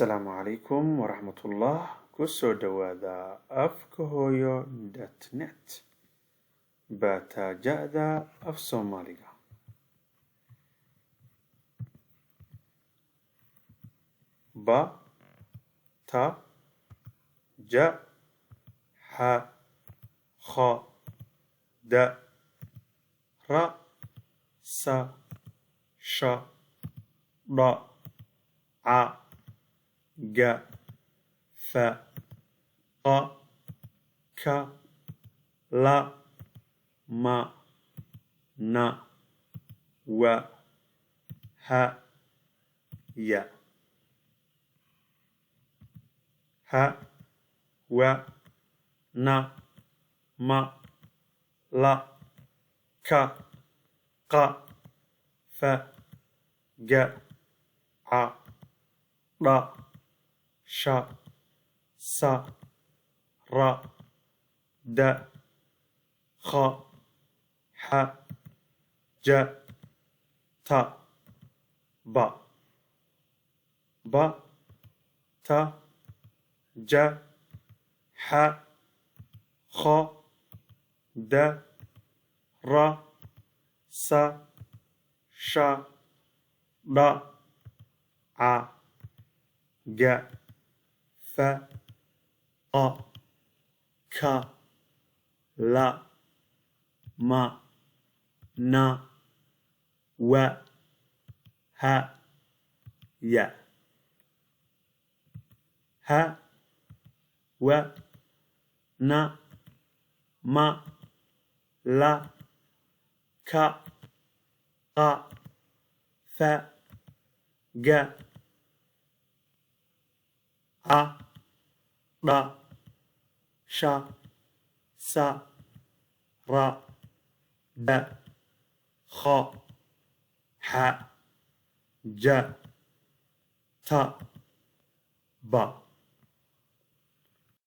Assalaamu calaykum waraxmatullah kusoo dhawaada afkahoyo.net baataajada af Soomaaliga ba ta ja ha kha da ra sa sha da a ga fa qa ka la ma na wa ha ya ha wa na ma la ka qa fa ga a da sha sa ra da kha ha ja ta ba ta ja ha kha da ra sa sha da a ga fa qa ka la ma na wa ha ya ha wa na ma la ka qa fa ga a da sha sa ra da kha ha ja ta ba